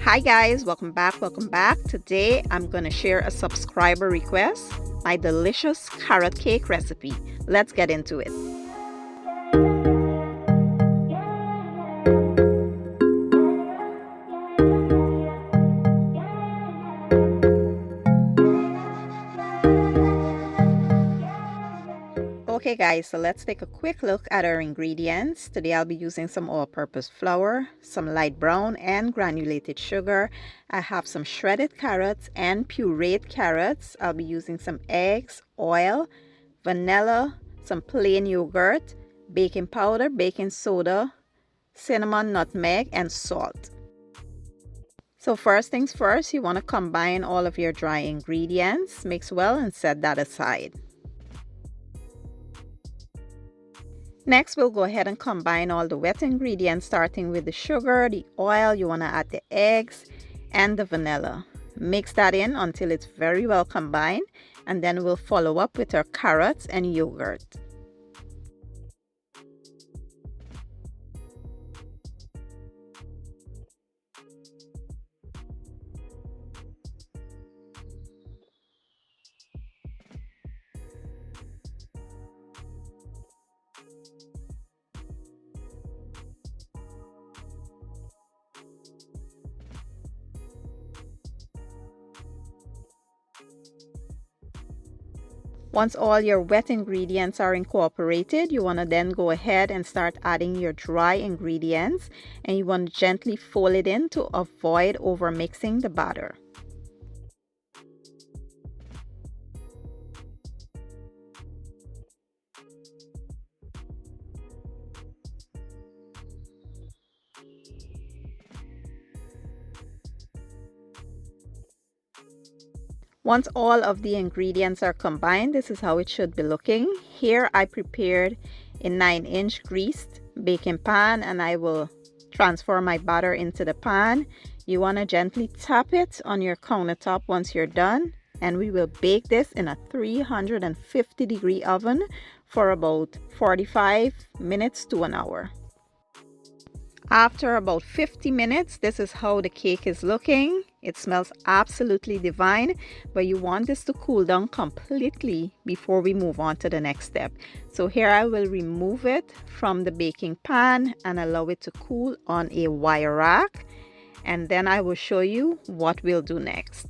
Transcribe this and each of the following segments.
Hi guys, welcome back. Today I'm going to share a subscriber request, my delicious carrot cake recipe. Let's get into it. Okay guys, so let's take a quick look at our ingredients. Today I'll be using some all-purpose flour, some light brown and granulated sugar. I have some shredded carrots and pureed carrots. I'll be using some eggs, oil, vanilla, some plain yogurt, baking powder, baking soda, cinnamon, nutmeg, and salt. So first things first, you want to combine all of your dry ingredients, mix well and set that aside. Next, we'll go ahead and combine all the wet ingredients, starting with the sugar, the oil. You want to add the eggs and the vanilla. Mix that in until it's very well combined, and then we'll follow up with our carrots and yogurt. Once all your wet ingredients are incorporated, you want to then go ahead and start adding your dry ingredients, and you want to gently fold it in to avoid over mixing the batter. Once all of the ingredients are combined, this is how it should be looking. Here I prepared a 9-inch greased baking pan, and I will transfer my batter into the pan. You want to gently tap it on your countertop once you're done, and we will bake this in a 350-degree oven for about 45 minutes to an hour. After about 50 minutes, this is how the cake is looking. It smells absolutely divine, but you want this to cool down completely before we move on to the next step. So here I will remove it from the baking pan and allow it to cool on a wire rack, and then I will show you what we'll do next.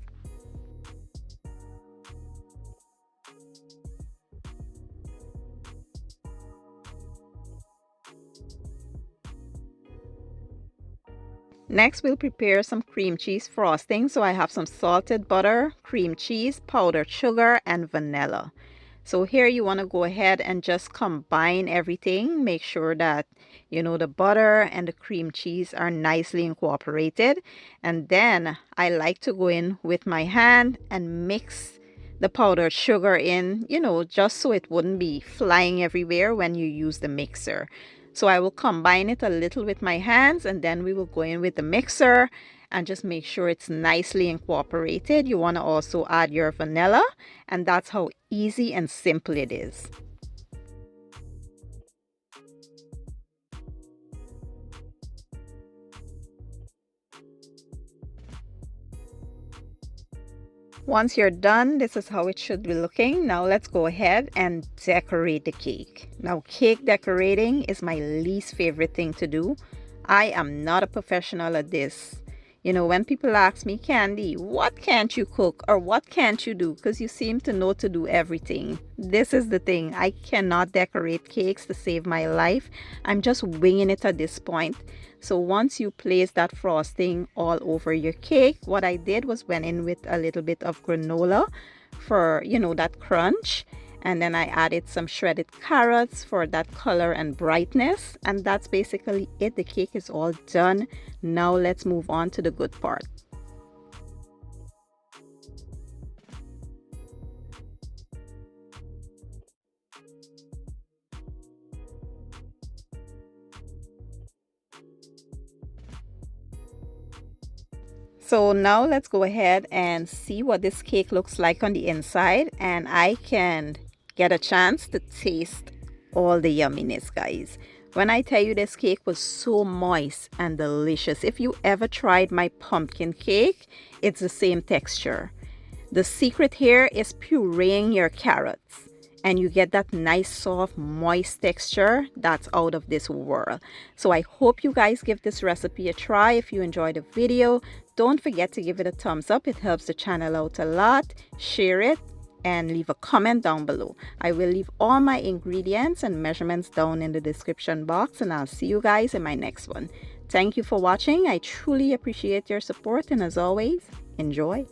Next, we'll prepare some cream cheese frosting. So I have some salted butter, cream cheese, powdered sugar, and vanilla. So here you want to go ahead and just combine everything. Make sure that, the butter and the cream cheese are nicely incorporated. And then I like to go in with my hand and mix the powdered sugar in, just so it wouldn't be flying everywhere when you use the mixer. So I will combine it a little with my hands, and then we will go in with the mixer and just make sure it's nicely incorporated. You want to also add your vanilla, and that's how easy and simple it is. Once you're done, this is how it should be looking. Now let's go ahead and decorate the cake. Now, cake decorating is my least favorite thing to do. I am not a professional at this. When people ask me, Candy, what can't you cook or what can't you do? Because you seem to know to do everything. This is the thing. I cannot decorate cakes to save my life. I'm just winging it at this point. So once you place that frosting all over your cake, what I did was went in with a little bit of granola for, that crunch. And then I added some shredded carrots for that color and brightness. And that's basically it. The cake is all done. Now let's move on to the good part. So now let's go ahead and see what this cake looks like on the inside, and I can get a chance to taste all the yumminess, guys. When I tell you this cake was so moist and delicious, if you ever tried my pumpkin cake, it's the same texture. The secret here is pureeing your carrots, and you get that nice soft moist texture that's out of this world. So I hope you guys give this recipe a try. If you enjoyed the video, don't forget to give it a thumbs up. It helps the channel out a lot. Share it and leave a comment down below. I will leave all my ingredients and measurements down in the description box, and I'll see you guys in my next one. Thank you for watching. I truly appreciate your support, and as always, enjoy.